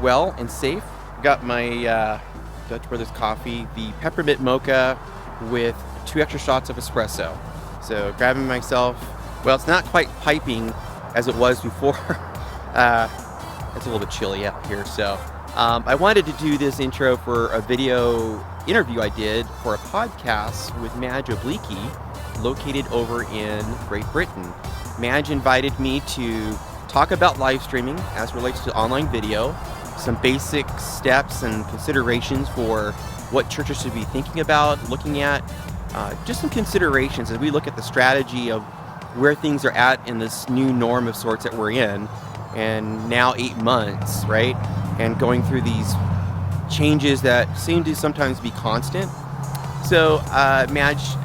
well and safe. Got my Dutch Brothers coffee, the peppermint mocha with 2 extra shots of espresso. So grabbing myself, well, it's not quite piping as it was before. It's a little bit chilly out here, so I wanted to do this intro for a video interview I did for a podcast with Madge Obaseki, located over in Great Britain. Madge invited me to talk about live streaming as it relates to online video, some basic steps and considerations for what churches should be thinking about, looking at, just some considerations as we look at the strategy of where things are at in this new norm of sorts that we're in, and now 8 months, right? And going through these changes that seem to sometimes be constant. So Madge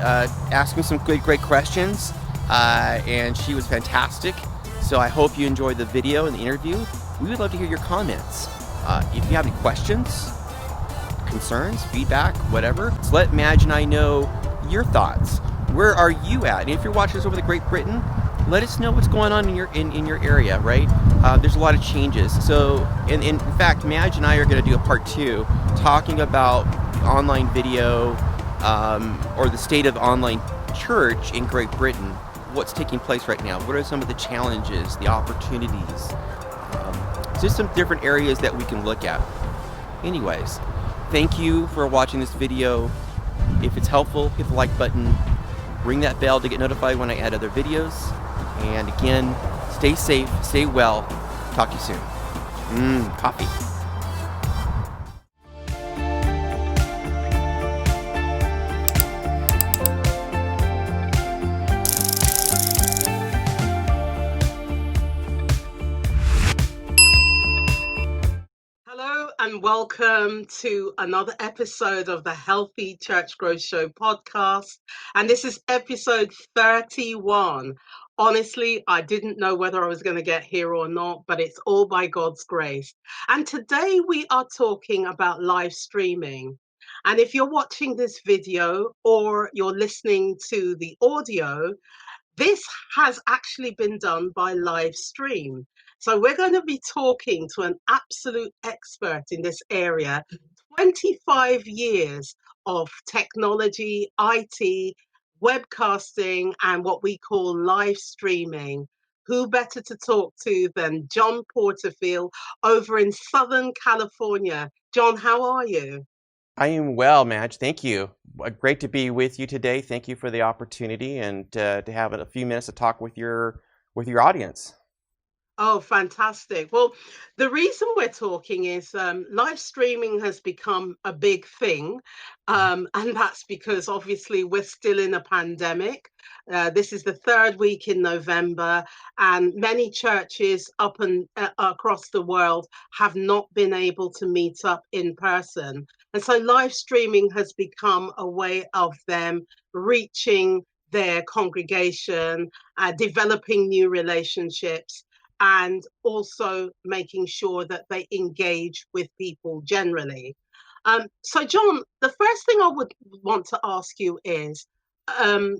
asked me some great questions, and she was fantastic. So I hope you enjoyed the video and the interview. We would love to hear your comments. If you have any questions, concerns, feedback, whatever, just let Madge and I know your thoughts. Where are you at? And if you're watching this over the Great Britain, let us know what's going on in your area, right? There's a lot of changes. So, in fact, Madge and I are going to do a part 2 talking about online video or the state of online church in Great Britain. What's taking place right now? What are some of the challenges, the opportunities? Just some different areas that we can look at. Anyways, thank you for watching this video. If it's helpful, hit the like button, ring that bell to get notified when I add other videos. And again, stay safe, stay well. Talk to you soon. Coffee. Hello and welcome to another episode of the Healthy Church Growth Show podcast. And this is episode 31. Honestly, I didn't know whether I was going to get here or not, but it's all by God's grace. And today we are talking about live streaming. And if you're watching this video or you're listening to the audio, this has actually been done by live stream. So we're going to be talking to an absolute expert in this area, 25 years of technology, IT, webcasting, and what we call live streaming. Who better to talk to than John Porterfield over in Southern California? John, how are you? I am well, Madge. Thank you. Great to be with you today. Thank you for the opportunity and to have a few minutes to talk with your audience. Oh, fantastic. Well, the reason we're talking is live streaming has become a big thing. And that's because obviously we're still in a pandemic. This is the 3rd week in November, and many churches up and across the world have not been able to meet up in person. And so live streaming has become a way of them reaching their congregation, developing new relationships, and also making sure that they engage with people generally. So, John, the first thing I would want to ask you is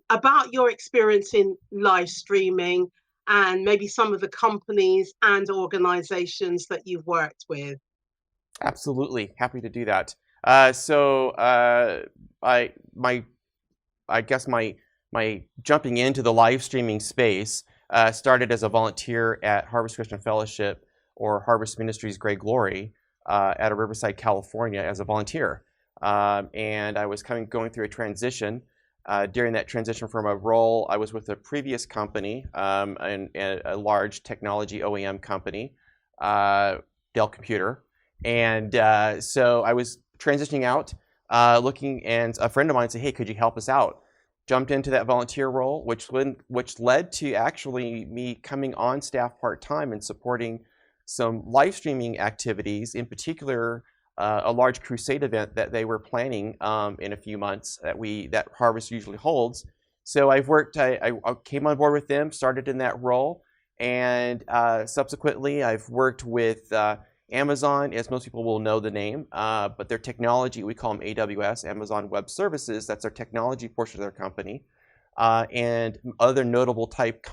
about your experience in live streaming and maybe some of the companies and organizations that you've worked with. Absolutely, happy to do that. I guess my jumping into the live streaming space started as a volunteer at Harvest Christian Fellowship or Harvest Ministries Great Glory at Riverside, California as a volunteer. And I was going through a transition. During that transition from a role, I was with a previous company, and a large technology OEM company, Dell Computer. And so I was transitioning out, looking, and a friend of mine said, "Hey, could you help us out?" Jumped into that volunteer role, which led to actually me coming on staff part-time and supporting some live streaming activities, in particular a large crusade event that they were planning in a few months that Harvest usually holds. So I came on board with them, started in that role, and subsequently I've worked with Amazon, as most people will know the name, but their technology, we call them AWS, Amazon Web Services, that's their technology portion of their company, and other notable type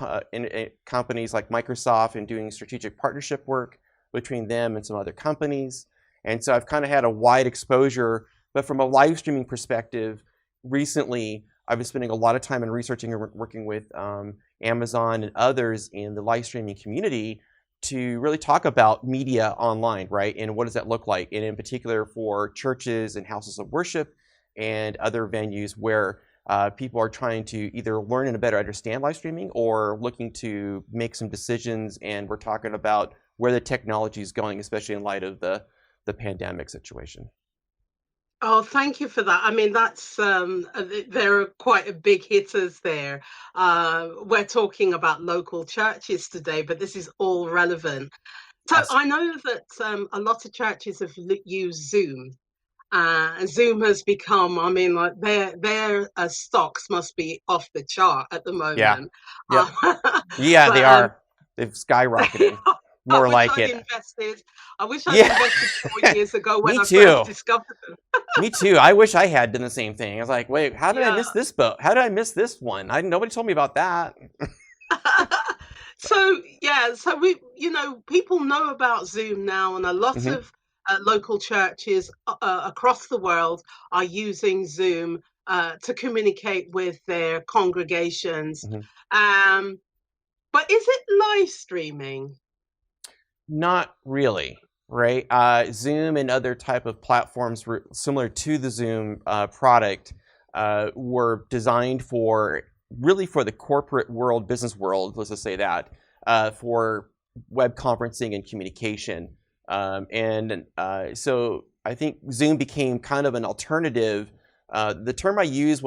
companies like Microsoft and doing strategic partnership work, between them and some other companies. And so I've kind of had a wide exposure. But from a live streaming perspective, recently I've been spending a lot of time in researching and working with Amazon and others in the live streaming community to really talk about media online, right? And what does that look like? And in particular for churches and houses of worship and other venues where people are trying to either learn and better understand live streaming or looking to make some decisions. And we're talking about where the technology is going, especially in light of the pandemic situation. Oh, thank you for that. I mean, that's there are quite a big hitters there. We're talking about local churches today, but this is all relevant. So I know that a lot of churches have used Zoom. Zoom has become, I mean, like their stocks must be off the chart at the Yeah. moment. Yep. Yeah, they But are. They've skyrocketed. I More wish like I'd it. invested. I wish I'd Yeah. invested 4 years ago when Me I first too. discovered them. Me too. I wish I had done the same thing. I was like, wait, how did I miss Yeah. this boat? How did I miss this one? Nobody told me about that. So yeah, so people know about Zoom now, and a lot Hmm. of local churches across the world are using Zoom to communicate with their congregations. Hmm. Um, but is it live streaming? Not really, right? Zoom and other type of platforms similar to the Zoom product were designed for really for the corporate world, business world, let's just say that, for web conferencing and communication. So I think Zoom became kind of an alternative. The term I used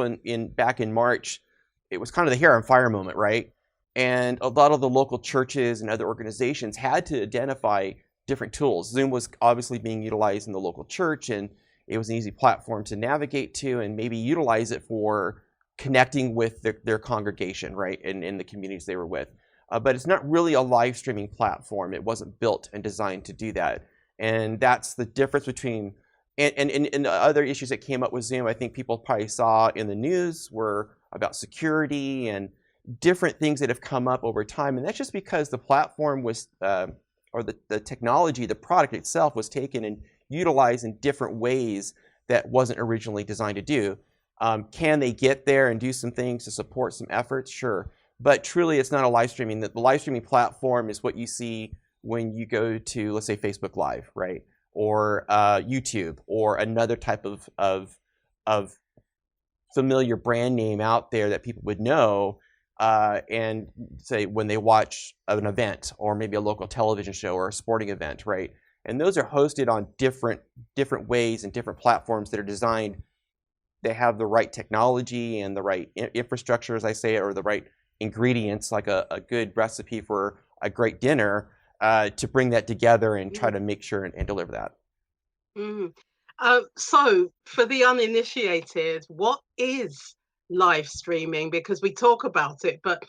back in March, it was kind of the hair on fire moment, right? And a lot of the local churches and other organizations had to identify different tools. Zoom was obviously being utilized in the local church, and it was an easy platform to navigate to and maybe utilize it for connecting with their congregation, right, and in the communities they were with. But it's not really a live streaming platform. It wasn't built and designed to do that. And that's the difference between, and the other issues that came up with Zoom, I think people probably saw in the news were about security and different things that have come up over time. And that's just because the platform was, or the technology, the product itself was taken and utilized in different ways that wasn't originally designed to do. Can they get there and do some things to support some efforts? Sure. But truly, it's not a live streaming. The live streaming platform is what you see when you go to, let's say, Facebook Live, right? Or YouTube, or another type of familiar brand name out there that people would know, and say when they watch an event or maybe a local television show or a sporting event, right? And those are hosted on different ways and different platforms that are designed. They have the right technology and the right infrastructure, as I say it, or the right ingredients, like a good recipe for a great dinner, to bring that together and try to make sure and deliver that. Mm. So, for the uninitiated, what is live streaming? Because we talk about it, but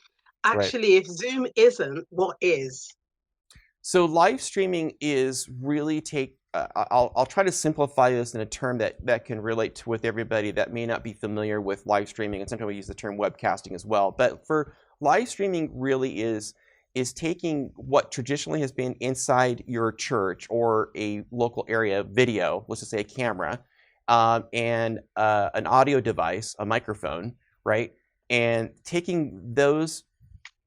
Right. actually, if Zoom isn't, what is? So live streaming is really I'll try to simplify this in a term that can relate to with everybody that may not be familiar with live streaming, and sometimes we use the term webcasting as well. But for live streaming really is taking what traditionally has been inside your church or a local area video, let's just say a camera, and an audio device, a microphone, right? And taking those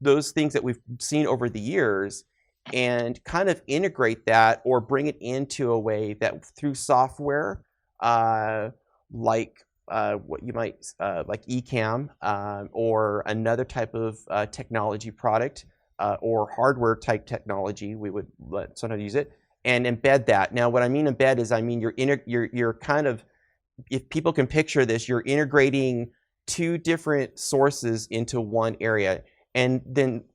things that we've seen over the years and kind of integrate that or bring it into a way that through software, like what you might like Ecamm, or another type of technology product, or hardware type technology, we would sometimes use it and embed that. Now, what I mean embed is, I mean you're kind of, if people can picture this, you're integrating two different sources into one area, and then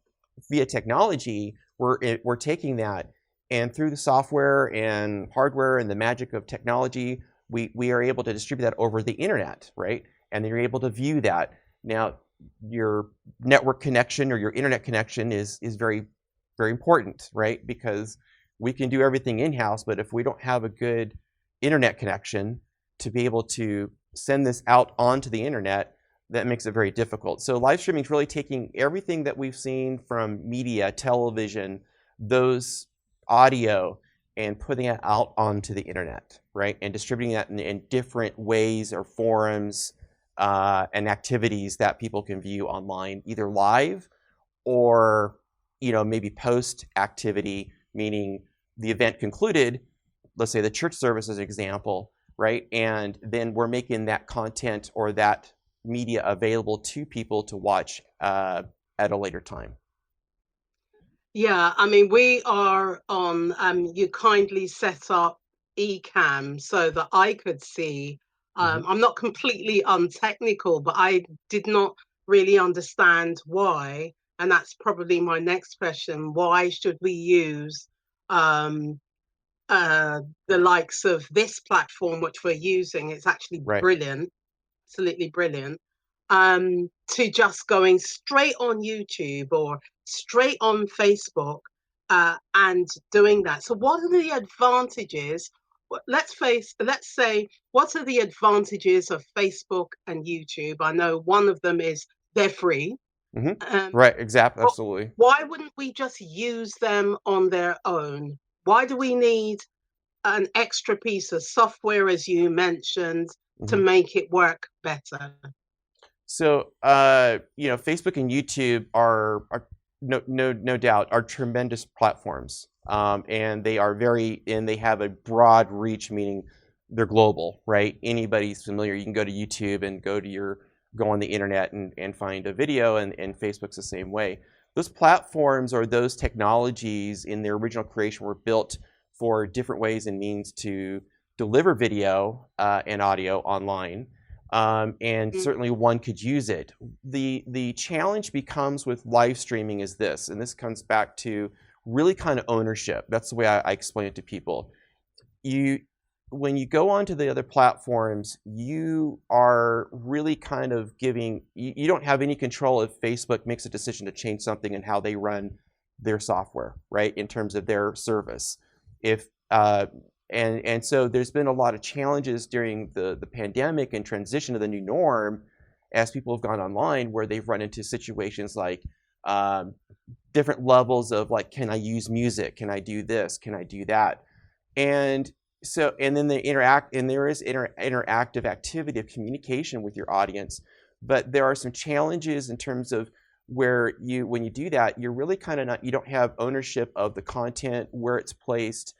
via technology, we're taking that, and through the software and hardware and the magic of technology, we are able to distribute that over the internet, right? And then you're able to view that. Now, your network connection or your internet connection is very, very important, right? Because we can do everything in-house, but if we don't have a good internet connection to be able to send this out onto the internet, that makes it very difficult. So live streaming is really taking everything that we've seen from media, television, those audio, and putting it out onto the internet, right? And distributing that in different ways or forums and activities that people can view online, either live or maybe post activity, meaning the event concluded, let's say the church service as an example, right? And then we're making that content or that media available to people to watch at a later time. Yeah, I mean, we are on, you kindly set up Ecamm so that I could see. Mm-hmm. I'm not completely untechnical, but I did not really understand why. And that's probably my next question. Why should we use um, the likes of this platform, which we're using? It's actually Right. brilliant, absolutely brilliant, to just going straight on YouTube or straight on Facebook and doing that. So, what are the advantages? Let's say, what are the advantages of Facebook and YouTube? I know one of them is they're free. Mm-hmm. Um, Right. Exactly. but Absolutely. why wouldn't we just use them on their own? Why do we need an extra piece of software, as you mentioned, to Mm-hmm. make it work better? So, Facebook and YouTube are no doubt are tremendous platforms, and they have a broad reach, meaning they're global, right? Anybody's familiar. You can go to YouTube and go on the internet and find a video, and Facebook's the same way. Those platforms or those technologies in their original creation were built for different ways and means to deliver video and audio online. And Mm. certainly one could use it. The challenge becomes with live streaming is this, and this comes back to really kind of ownership. That's the way I explain it to people. When you go onto the other platforms, you are really kind of you don't have any control if Facebook makes a decision to change something in how they run their software, right? In terms of their service. If and so there's been a lot of challenges during the pandemic and transition to the new norm as people have gone online, where they've run into situations like different levels of like, can I use music? Can I do this? Can I do that? And and then there is interactive activity of communication with your audience, but there are some challenges in terms of where when you do that, you're really kind of you don't have ownership of the content, where it's placed.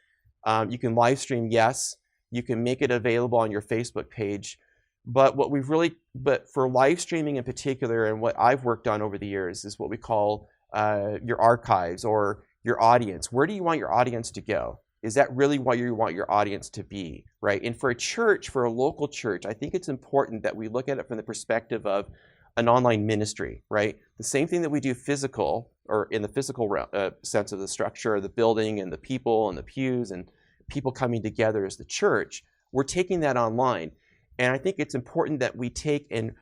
You can live stream, yes. You can make it available on your Facebook page. But but for live streaming in particular, and what I've worked on over the years, is what we call your archives or your audience. Where do you want your audience to go? Is that really what you want your audience to be, right? And for a church, for a local church, I think it's important that we look at it from the perspective of an online ministry, right? The same thing that we do physical, or in the physical sense of the structure, the building and the people and the pews and people coming together as the church, we're taking that online. And I think it's important that we take and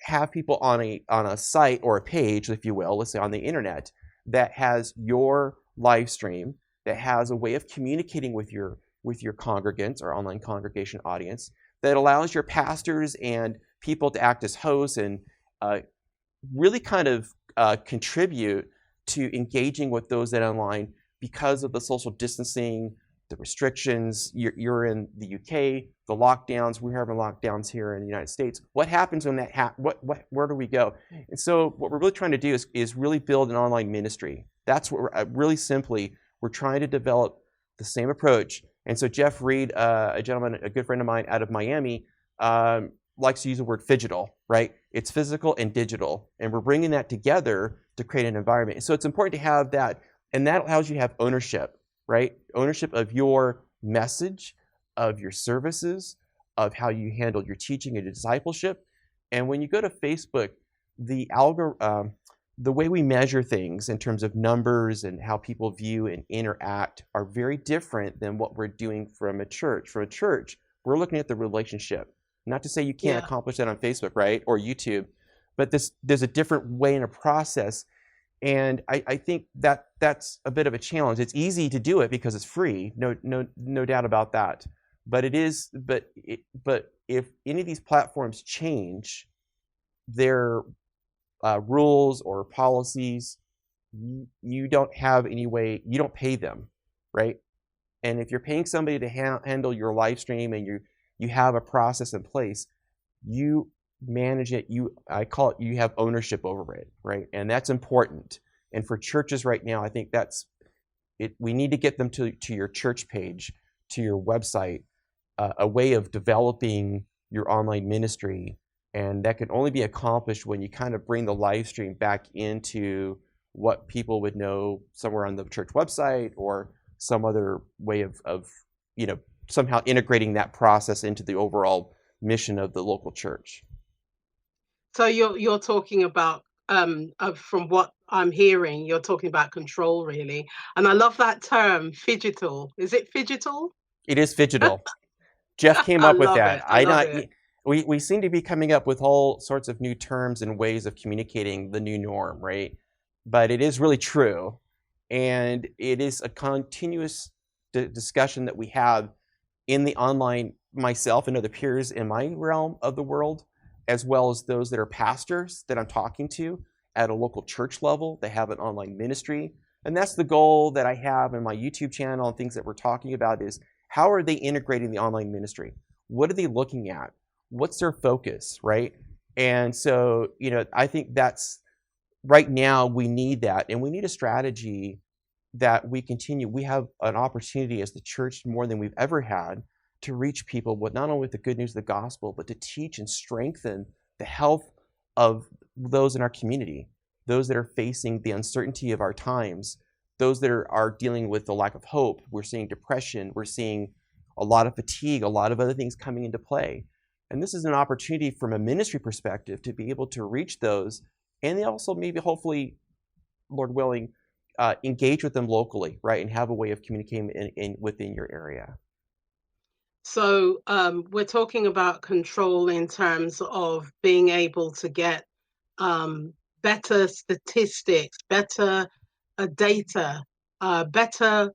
have people on a site or a page, if you will, let's say on the internet, that has your live stream, that has a way of communicating with your congregants or online congregation audience, that allows your pastors and people to act as hosts and really kind of contribute to engaging with those that are online because of the social distancing, the restrictions. You're in the UK, the lockdowns. We're having lockdowns here in the United States. What happens when that where do we go? And so what we're really trying to do is really build an online ministry. That's what really simply, we're trying to develop the same approach. And so Jeff Reed, a good friend of mine out of Miami, likes to use the word phygital, right? It's physical and digital, and we're bringing that together to create an environment. So it's important to have that, and that allows you to have ownership, right? Ownership of your message, of your services, of how you handle your teaching and discipleship. And when you go to Facebook, the way we measure things in terms of numbers and how people view and interact are very different than what we're doing from a church. From a church, we're looking at the relationship. Not to say you can't Yeah. accomplish that on Facebook, right, or YouTube, but there's a different way and a process. And I think that's a bit of a challenge. It's easy to do it because it's free, no doubt about that. But if any of these platforms change their rules or policies, you don't have any way. You don't pay them, right? And if you're paying somebody to handle your live stream and you have a process in place, you manage it. I call it, you have ownership over it, right? And that's important. And for churches right now, I think that's it. We need to get them to your church page, to your website, a way of developing your online ministry. And that can only be accomplished when you kind of bring the live stream back into what people would know somewhere on the church website or some other way of somehow integrating that process into the overall mission of the local church. So you're talking about from what I'm hearing, you're talking about control really. And I love that term, phygital. Is it phygital? It is phygital. Jeff came I up with love that. it. I love it. We seem to be coming up with all sorts of new terms and ways of communicating the new norm, right? But it is really true. And it is a continuous discussion that we have in the online, myself and other peers in my realm of the world, as well as those that are pastors that I'm talking to at a local church level. They have an online ministry. And that's the goal that I have in my YouTube channel and things that we're talking about is how are they integrating the online ministry? What are they looking at? What's their focus, right? And so, I think that's right now we need that. And we need a strategy that we continue. We have an opportunity as the church more than we've ever had to reach people with not only with the good news of the gospel, but to teach and strengthen the health of those in our community, those that are facing the uncertainty of our times, those that are dealing with the lack of hope. We're seeing depression. We're seeing a lot of fatigue, a lot of other things coming into play. And this is an opportunity from a ministry perspective to be able to reach those and they also maybe hopefully, Lord willing, engage with them locally, right, and have a way of communicating within your area. So we're talking about control in terms of being able to get better statistics, better data, better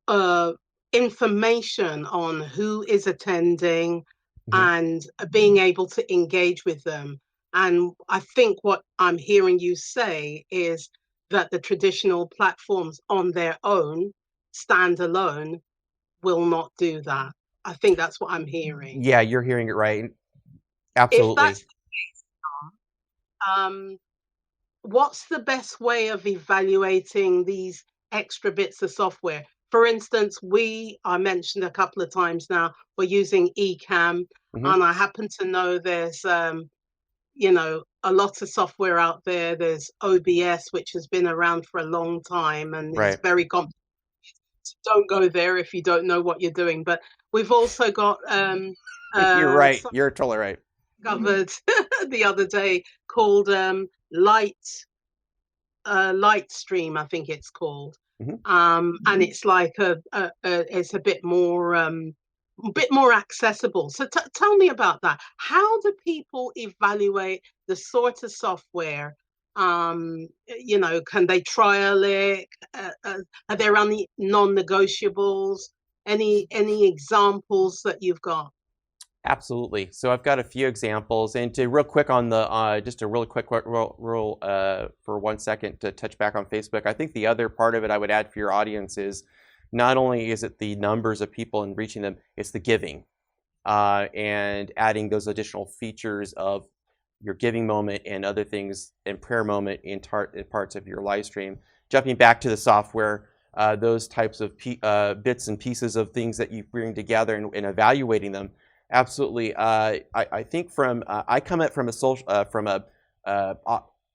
uh, information on who is attending Mm-hmm. and being able to engage with them. And I think what I'm hearing you say is that the traditional platforms on their own, stand alone, will not do that. I think that's what I'm hearing. Yeah, you're hearing it right. If Absolutely. that's um, what's the best way of evaluating these extra bits of software? For instance, I mentioned a couple of times now, we're using Ecamm, Mm-hmm. and I happen to know there's, a lot of software out there. There's OBS, which has been around for a long time and is Right. very complicated. Don't go there if you don't know what you're doing. But we've also got You're right. something You're totally right. covered the other day called Light Stream, I think it's called. Mm-hmm. And it's like it's a bit more accessible. So tell me about that. How do people evaluate the sort of software? Can they trial it? Are there any non-negotiables? Any examples that you've got? Absolutely. So I've got a few examples, and to real quick on the just a really quick rule for 1 second to touch back on Facebook. I think the other part of it I would add for your audience is not only is it the numbers of people and reaching them, it's the giving and adding those additional features of your giving moment and other things and prayer moment in parts of your live stream. Jumping back to the software, those types of bits and pieces of things that you bring together and evaluating them. Absolutely. I think I come at from an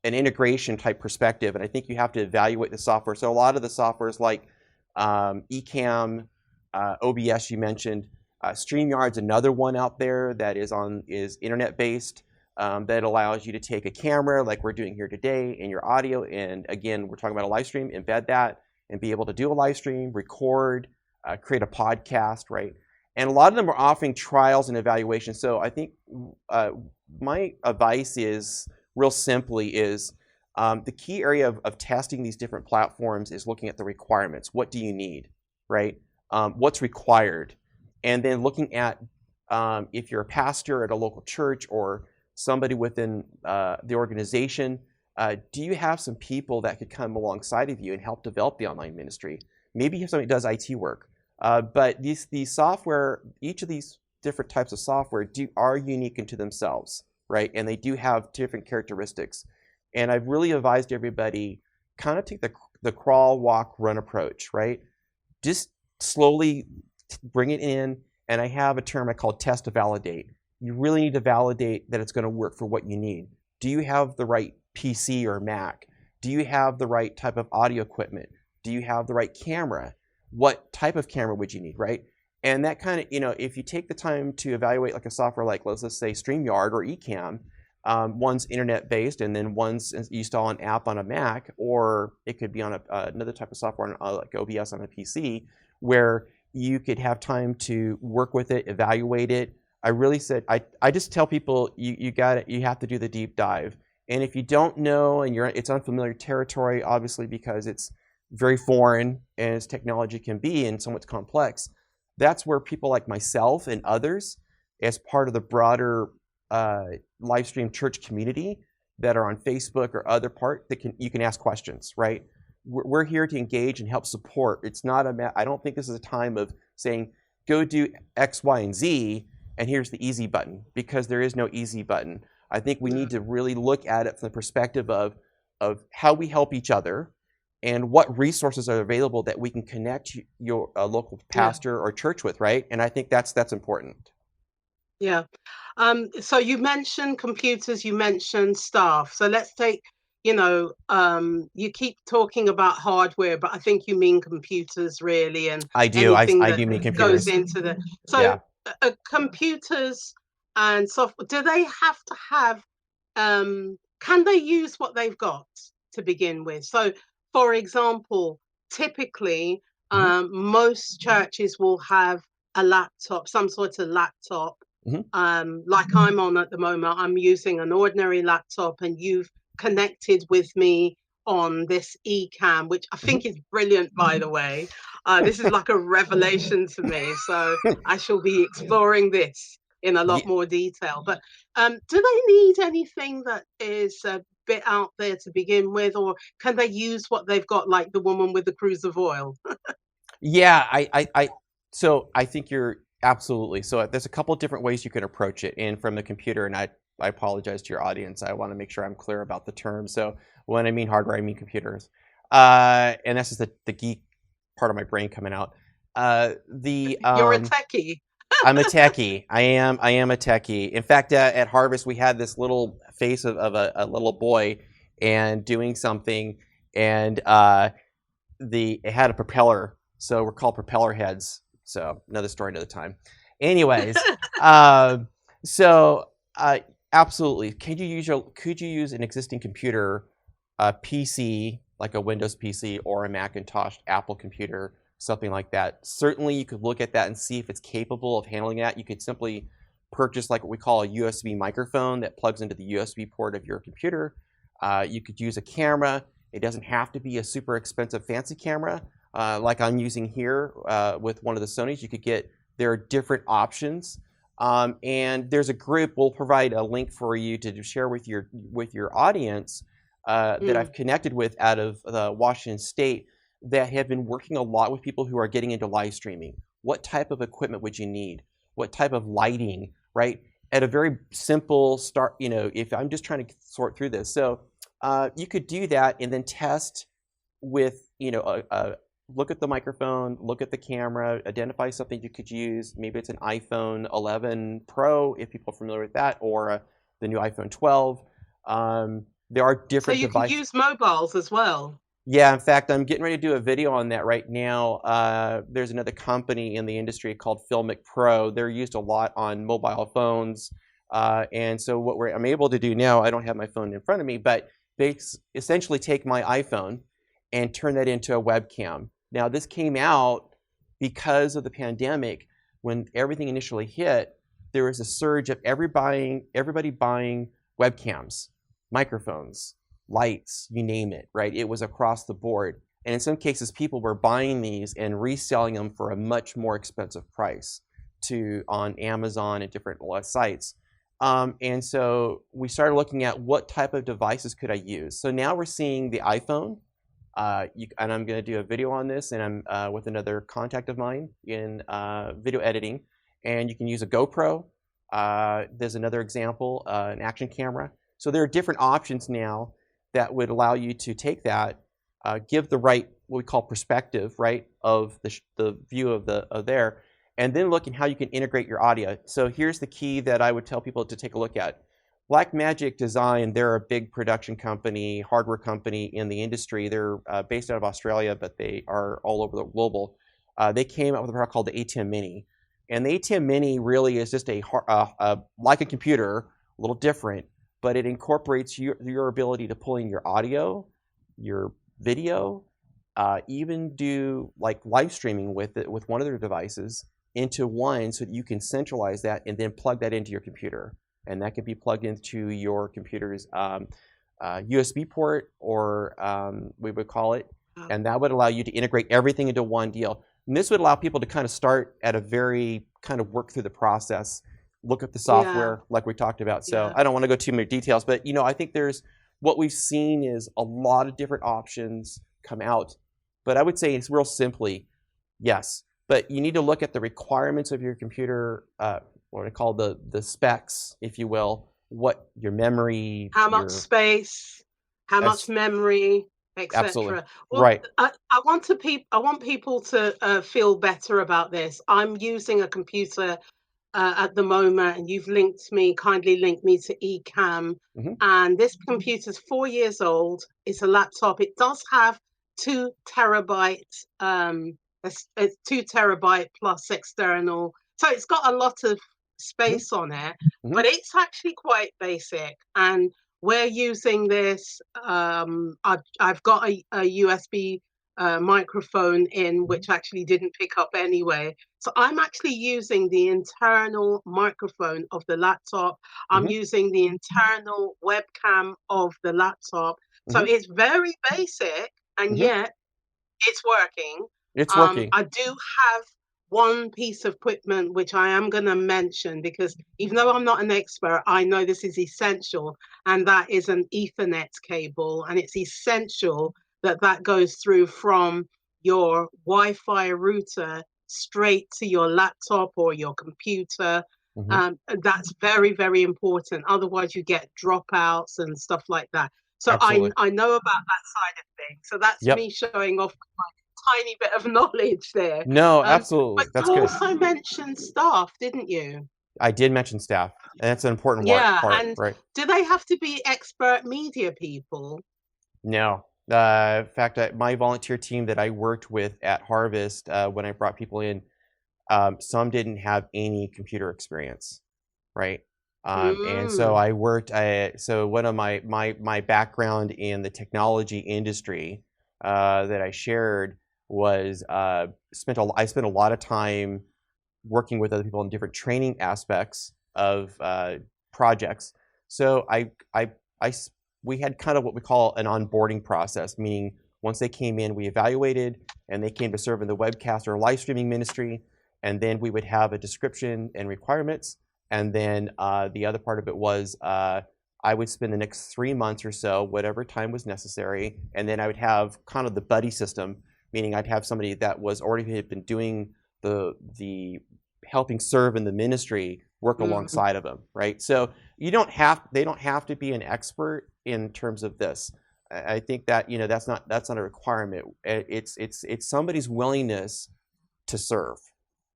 integration type perspective, and I think you have to evaluate the software. So a lot of the softwares like Ecamm, OBS you mentioned, StreamYard's another one out there that is internet based that allows you to take a camera like we're doing here today in your audio, and again we're talking about a live stream, embed that, and be able to do a live stream, record, create a podcast, right? And a lot of them are offering trials and evaluations. So I think my advice is, real simply, is the key area of testing these different platforms is looking at the requirements. What do you need, right? What's required? And then looking at if you're a pastor at a local church or somebody within the organization, do you have some people that could come alongside of you and help develop the online ministry? Maybe you have somebody who does IT work. But these software, each of these different types of software are unique into themselves, right? And they do have different characteristics. And I've really advised everybody kind of take the crawl, walk, run approach, right? Just slowly bring it in. And I have a term I call test to validate. You really need to validate that it's going to work for what you need. Do you have the right PC or Mac? Do you have the right type of audio equipment? Do you have the right camera? What type of camera would you need, right? And that kind of, if you take the time to evaluate like a software like, let's just say StreamYard or Ecamm, one's internet-based and then one's you install an app on a Mac, or it could be on another type of software like OBS on a PC, where you could have time to work with it, evaluate it. I really said, I just tell people you have to do the deep dive. And if you don't know and it's unfamiliar territory, obviously because it's very foreign as technology can be and somewhat complex, that's where people like myself and others, as part of the broader live stream church community that are on Facebook or other part, you can ask questions, right? We're here to engage and help support. It's not I don't think this is a time of saying, go do X, Y, and Z, and here's the easy button, because there is no easy button. I think we need to really look at it from the perspective of how we help each other and what resources are available that we can connect your local pastor or church with, right? And I think that's important. Yeah. So you mentioned computers, you mentioned staff. So let's take, you keep talking about hardware, but I think you mean computers really, and I do. anything I that do mean goes computers. into the. So Yeah. computers and software, do they have to have, can they use what they've got to begin with? So, for example, typically, most churches will have a laptop, some sort of laptop. Like I'm on at the moment, I'm using an ordinary laptop, and you've connected with me on this Ecamm, which I think is brilliant, by the way. This is like a revelation to me, so I shall be exploring this in a lot more detail. But do they need anything that is a bit out there to begin with, or can they use what they've got, like the woman with the cruise of oil? Yeah, so I think you're absolutely. So there's a couple of different ways you can approach it. And from the computer, and I apologize to your audience. I want to make sure I'm clear about the term. So when I mean hardware, I mean computers. And that's just the geek part of my brain coming out. You're a techie. I'm a techie. I am a techie. In fact, at Harvest, we had this little face of a little boy and doing something, and it had a propeller. So we're called propeller heads. So another story, another time. Anyways, so absolutely. Could you use an existing computer, a PC, like a Windows PC or a Macintosh Apple computer, something like that? Certainly you could look at that and see if it's capable of handling that. You could simply purchase like what we call a USB microphone that plugs into the USB port of your computer. You could use a camera. It doesn't have to be a super expensive fancy camera. Like I'm using here with one of the Sonys. There are different options. And there's a group, we'll provide a link for you to share with your audience that I've connected with out of Washington State, that have been working a lot with people who are getting into live streaming. What type of equipment would you need? What type of lighting, right? At a very simple start, if I'm just trying to sort through this. So you could do that and then test with, look at the microphone, look at the camera, identify something you could use. Maybe it's an iPhone 11 Pro, if people are familiar with that, or the new iPhone 12. There are different devices. So you can use mobiles as well. Yeah, in fact, I'm getting ready to do a video on that right now. There's another company in the industry called Filmic Pro. They're used a lot on mobile phones. And so what I'm able to do now, I don't have my phone in front of me, but they essentially take my iPhone and turn that into a webcam. Now, this came out because of the pandemic. When everything initially hit, there was a surge of everybody buying webcams, microphones, lights, you name it, right? It was across the board. And in some cases, people were buying these and reselling them for a much more expensive price on Amazon and different sites. And so we started looking at what type of devices could I use. So now we're seeing the iPhone and I'm going to do a video on this, and I'm with another contact of mine in video editing, and you can use a GoPro. There's another example, an action camera. So there are different options now that would allow you to take that, give the right, what we call perspective, right, of the view of there, and then look at how you can integrate your audio. So here's the key that I would tell people to take a look at. Blackmagic Design, they're a big production company, hardware company in the industry. They're based out of Australia, but they are all over the global. They came out with a product called the ATEM Mini. And the ATEM Mini really is just like a computer, a little different, but it incorporates your ability to pull in your audio, your video, even do like live streaming with it with one of their devices into one, so that you can centralize that and then plug that into your computer. And that can be plugged into your computer's USB port, or we would call it, and that would allow you to integrate everything into one deal. And this would allow people to kind of start at a very kind of work through the process, look at the software like we talked about. So I don't want to go too many details, but I think what we've seen is a lot of different options come out. But I would say it's real simply, yes, but you need to look at the requirements of your computer, what I call the specs, if you will, what your memory, how much space, how much memory, absolutely etc. Well, right. I want people to feel better about this. I'm using a computer at the moment, and you've kindly linked me to Ecamm. And this computer's 4 years old. It's a laptop. It does have 2 terabyte, a 2 terabyte plus external. So it's got a lot of space on it, but it's actually quite basic. And we're using this. I've got a USB microphone in, which actually didn't pick up anyway. So I'm actually using the internal microphone of the laptop. I'm using the internal webcam of the laptop. So it's very basic, and yet it's working. It's working. I do have one piece of equipment which I am going to mention, because even though I'm not an expert, I know this is essential, and that is an Ethernet cable. And it's essential that that goes through from your Wi-Fi router straight to your laptop or your computer. That's very, very important. Otherwise, you get dropouts and stuff like that. So I know about that side of things. So that's me showing off my tiny bit of knowledge there. No, But absolutely. That's you good. also mentioned staff, didn't you? I did mention staff, and that's an important Yeah, part, and right? do they have to be expert media people? No. In fact, my volunteer team that I worked with at Harvest, when I brought people in, some didn't have any computer experience, right? And so I worked. So one of my background in the technology industry that I shared was I spent a lot of time working with other people in different training aspects of projects. So we had kind of what we call an onboarding process, meaning once they came in, we evaluated, and they came to serve in the webcast or live streaming ministry, and then we would have a description and requirements, and then the other part of it was I would spend the next 3 months or so, whatever time was necessary, and then I would have kind of the buddy system, meaning I'd have somebody that was already had been doing the helping serve in the ministry work alongside of them, right? So they don't have to be an expert in terms of this. I think that that's not a requirement. It's somebody's willingness to serve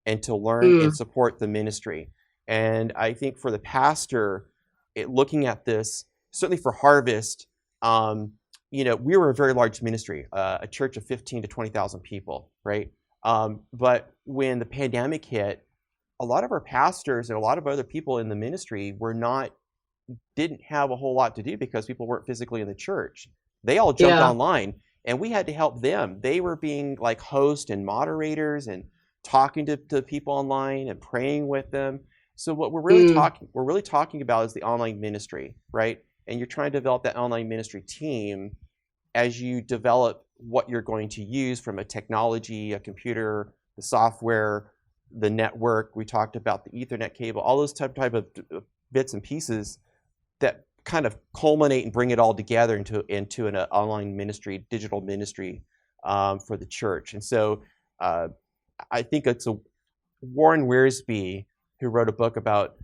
and to learn and support the ministry. And I think for the pastor, looking at this, certainly for Harvest, we were a very large ministry, a church of 15 to 20,000 people, right? But when the pandemic hit, a lot of our pastors and a lot of other people in the ministry didn't have a whole lot to do because people weren't physically in the church. They all jumped online, and we had to help them. They were being like hosts and moderators and talking to people online and praying with them. So what we're really talking about is the online ministry, right? And you're trying to develop that online ministry team as you develop what you're going to use from a technology, a computer, the software, the network. We talked about the Ethernet cable, all those type of bits and pieces that kind of culminate and bring it all together into an online ministry, digital ministry for the church. And so I think it's Warren Wiersbe who wrote a book about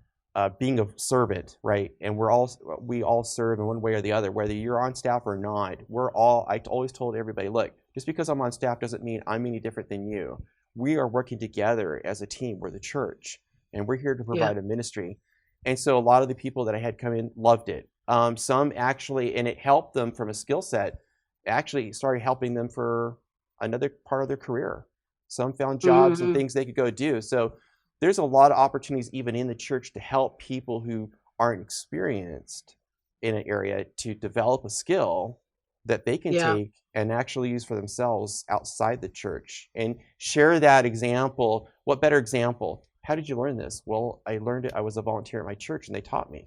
being a servant, right? And we all serve in one way or the other, whether you're on staff or not. I always told everybody, look, just because I'm on staff doesn't mean I'm any different than you. We are working together as a team. We're the church, and we're here to Yeah. provide a ministry. And so a lot of the people that I had come in loved it. Some actually, and it helped them from a skill set, actually started helping them for another part of their career. Some found jobs and Mm-hmm. things they could go do. So there's a lot of opportunities even in the church to help people who aren't experienced in an area to develop a skill that they can Yeah. take and actually use for themselves outside the church and share that example. What better example? How did you learn this? Well, I learned it. I was a volunteer at my church and they taught me.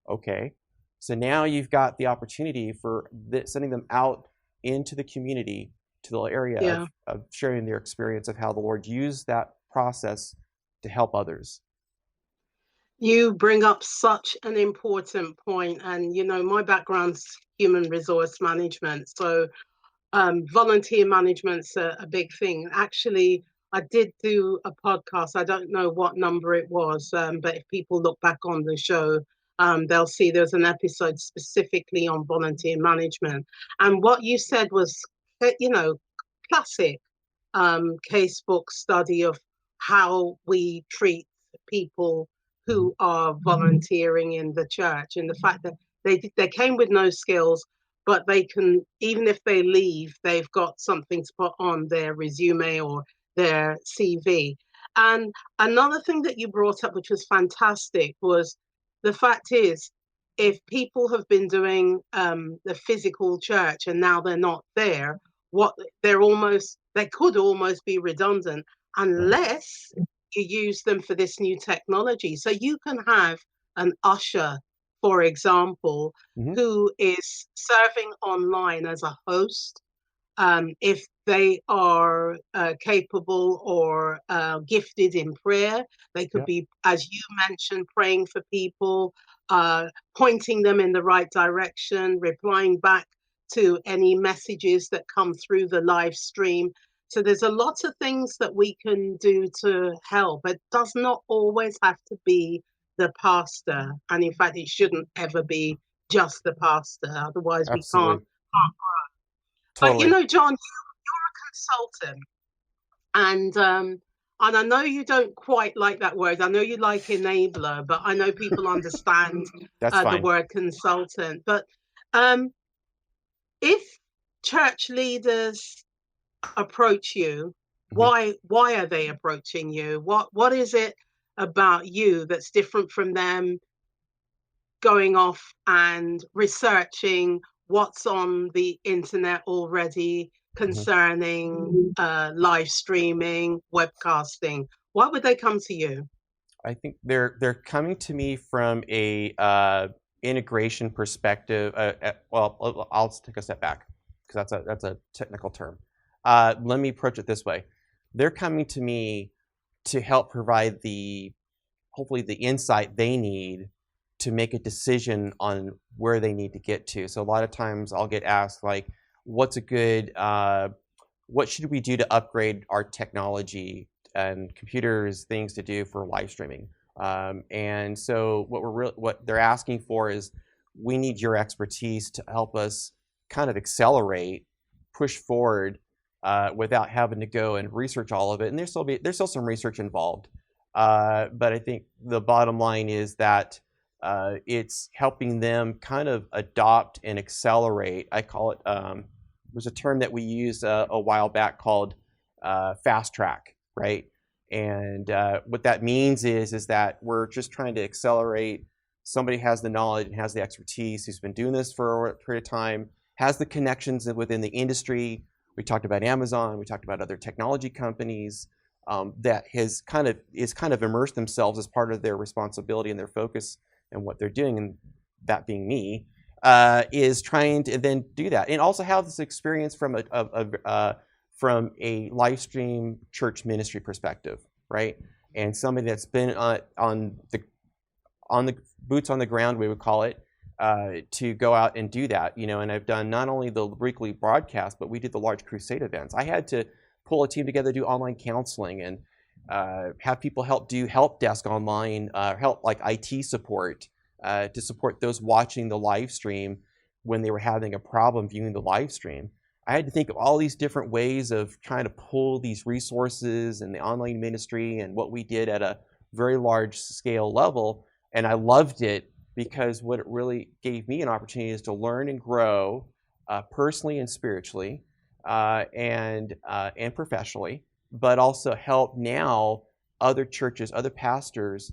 Okay. So now you've got the opportunity for sending them out into the community to the area Yeah. of sharing their experience of how the Lord used that process to help others. You bring up such an important point, and my background's human resource management, so volunteer management's a big thing. Actually, I did do a podcast. I don't know what number it was, but if people look back on the show, they'll see there's an episode specifically on volunteer management. And what you said was, classic casebook study of how we treat people Mhm. who are volunteering in the church, and the fact that they came with no skills, but they can, even if they leave, they've got something to put on their resume or their CV. And another thing that you brought up, which was fantastic, was the fact is, if people have been doing the physical church and now they're not there, what they could almost be redundant Right. unless you use them for this new technology. So you can have an usher, for example, Hmm. who is serving online as a host, if they are capable or gifted in prayer. They could Yeah. be, as you mentioned, praying for people, uh, pointing them in the right direction, replying back to any messages that come through the live stream. So there's a lot of things that we can do to help. It does not always have to be the pastor. And in fact, it shouldn't ever be just the pastor. Otherwise, we can't. Absolutely. But Totally. John, you're a consultant, and I know you don't quite like that word. I know you like enabler, but I know people understand That's the fine. word consultant. But um, if church leaders approach you, Hmm. why are they approaching you? What is it about you that's different from them going off and researching what's on the internet already Hmm. concerning live streaming, webcasting? Why would they come to you? I think they're coming to me from a integration perspective. Well, I'll take a step back because that's a technical term. Let me approach it this way: they're coming to me to help provide hopefully the insight they need to make a decision on where they need to get to. So a lot of times I'll get asked like, "What's a good what should we do to upgrade our technology and computers, things to do for live streaming?" And so what they're asking for is, we need your expertise to help us kind of accelerate, push forward without having to go and research all of it. And there's still some research involved, but I think the bottom line is that it's helping them kind of adopt and accelerate. I call it there's a term that we used a while back called fast track, right? And what that means is that we're just trying to accelerate. Somebody has the knowledge and has the expertise, who's been doing this for a period of time, has the connections within the industry. We talked about Amazon. We talked about other technology companies that is kind of immersed themselves as part of their responsibility and their focus and what they're doing, and that being me, is trying to then do that and also have this experience from a live stream church ministry perspective, right? And somebody that's been on the boots on the ground, we would call it, to go out and do that, and I've done not only the weekly broadcast, but we did the large crusade events. I had to pull a team together, do online counseling, and have people do help desk online, help like IT support to support those watching the live stream when they were having a problem viewing the live stream. I had to think of all these different ways of trying to pull these resources and the online ministry and what we did at a very large scale level. And I loved it because what it really gave me an opportunity is to learn and grow personally and spiritually and professionally, but also help now other churches, other pastors,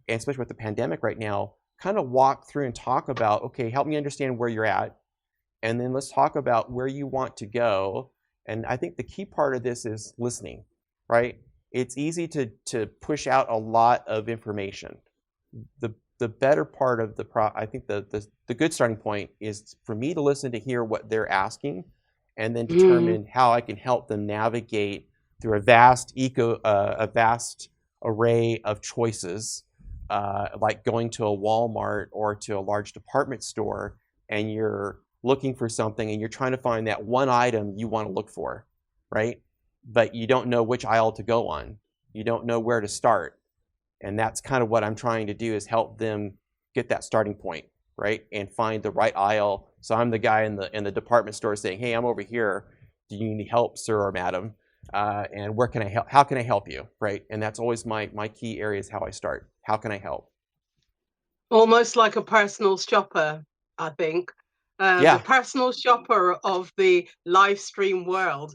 and especially with the pandemic right now, kind of walk through and talk about, okay, help me understand where you're at, and then let's talk about where you want to go. And I think the key part of this is listening, right? It's easy to push out a lot of information. The better part of I think the good starting point is for me to listen to hear what they're asking, and then determine how I can help them navigate through a vast array of choices, like going to a Walmart or to a large department store, and you're looking for something and you're trying to find that one item you want to look for, right? But you don't know which aisle to go on. You don't know where to start. And that's kind of what I'm trying to do, is help them get that starting point, right? And find the right aisle. So I'm the guy in the department store saying, hey, I'm over here. Do you need help, sir or madam? And where can I help? How can I help you, right? And that's always my key area, is how I start. How can I help? Almost like a personal shopper, I think. The Yeah. personal shopper of the live stream world.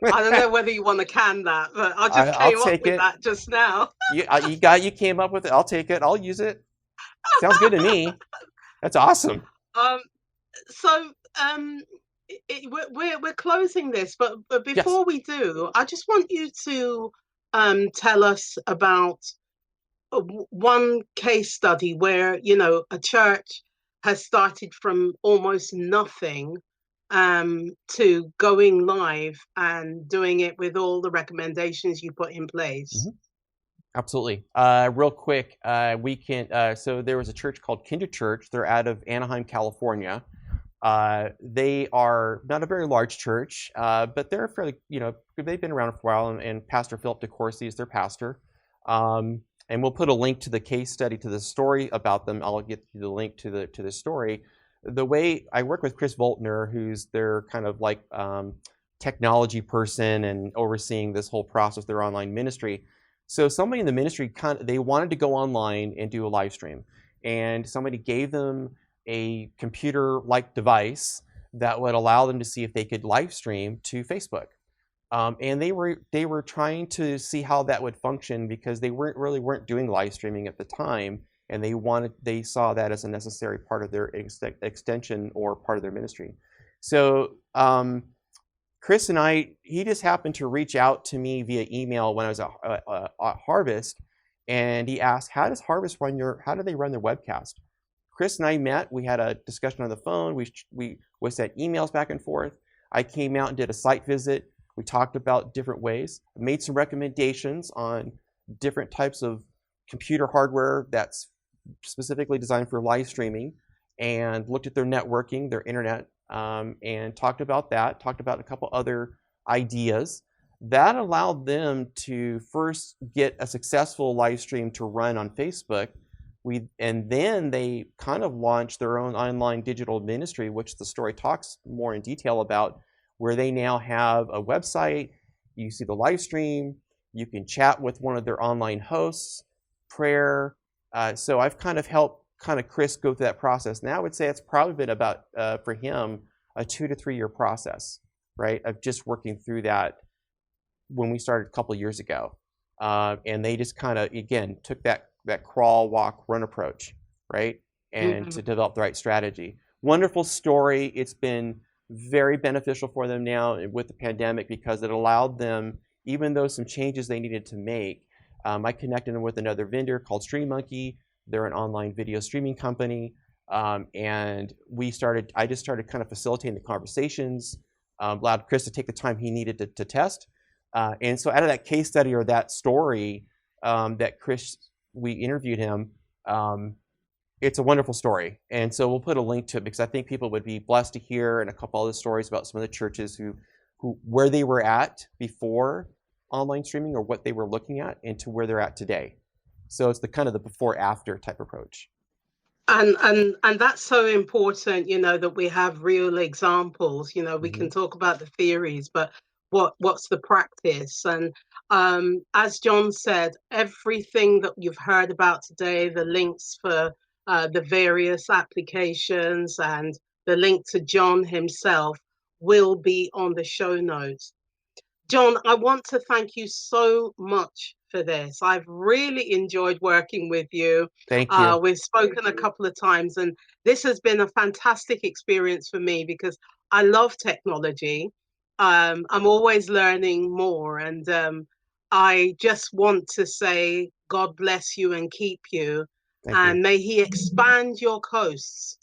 I don't know whether you want to can that, but I just I'll came up take with it. that just now. You came up with it. I'll take it. I'll use it. Sounds good to me. That's awesome. Um, so we're closing this, but Yes. before we do, I just want you to tell us about one case study where a church has started from almost nothing to going live and doing it with all the recommendations you put in place. Mm-hmm. Absolutely. Real quick, we can. So there was a church called Kinder Church. They're out of Anaheim, California. They are not a very large church, but they're fairly, they've been around for a while. And Pastor Philip DeCourcy is their pastor. And we'll put a link to the case study, to the story about them. I'll get you the link to the story. The way I work with Chris Voltner, who's their kind of like technology person and overseeing this whole process, their online ministry. So somebody in the ministry they wanted to go online and do a live stream, and somebody gave them a computer-like device that would allow them to see if they could live stream to Facebook. And they were trying to see how that would function, because they weren't doing live streaming at the time, and they saw that as a necessary part of their extension or part of their ministry. So Chris and he just happened to reach out to me via email when I was at Harvest, and he asked, how do they run their webcast? Chris and I met, we had a discussion on the phone, we sent emails back and forth. I came out and did a site visit. We talked about different ways, made some recommendations on different types of computer hardware that's specifically designed for live streaming, and looked at their networking, their internet, and talked about a couple other ideas that allowed them to first get a successful live stream to run on Facebook. And then they kind of launched their own online digital ministry, which the story talks more in detail about, where they now have a website. You see the live stream, you can chat with one of their online hosts, prayer. So I've kind of helped Chris go through that process. Now I would say it's probably been about, for him, a 2 to 3 year process, right? Of just working through that when we started a couple of years ago. And they just kind of, again, took that crawl, walk, run approach, right? And to develop the right strategy. Wonderful story. It's been very beneficial for them now with the pandemic, because it allowed them, even though some changes they needed to make, I connected them with another vendor called StreamMonkey. They're an online video streaming company. And I just started kind of facilitating the conversations, allowed Chris to take the time he needed to test. And so out of that case study, or that story that Chris, we interviewed him, it's a wonderful story. And so we'll put a link to it because I think people would be blessed to hear and a couple other stories about some of the churches who where they were at before online streaming or what they were looking at and to where they're at today. So it's the kind of the before after type approach. And that's so important, that we have real examples. We Mm-hmm. can talk about the theories, but what's the practice? And as John said, everything that you've heard about today, the links for the various applications and the link to John himself will be on the show notes. John, I want to thank you so much for this. I've really enjoyed working with you. Thank you. We've spoken a couple of times, and this has been a fantastic experience for me because I love technology. I'm always learning more, and I just want to say, God bless you and keep you, Thank you. and may He expand your coasts.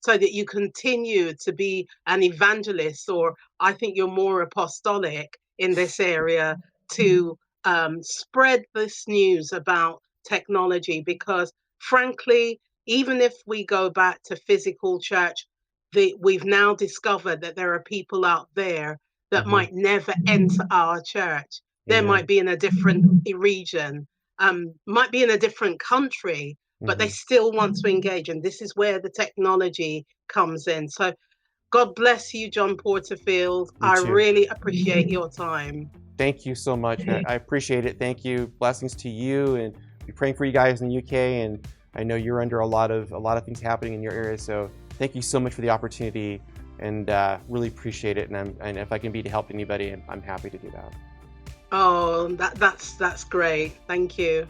So that you continue to be an evangelist, or I think you're more apostolic in this area to spread this news about technology. Because, frankly, even if we go back to physical church, we've now discovered that there are people out there that Mm-hmm. might never enter our church. They Amen. might be in a different region, might be in a different country, but they Mm-hmm. still want to engage. And this is where the technology comes in. So God bless you, John Porterfield. You I too. really appreciate your time. Thank you so much, man. I appreciate it. Thank you. Blessings to you, and be praying for you guys in the UK. And I know you're under a lot of things happening in your area. So thank you so much for the opportunity, and really appreciate it. And if I can be to help anybody, I'm happy to do that. Oh, that's great. Thank you.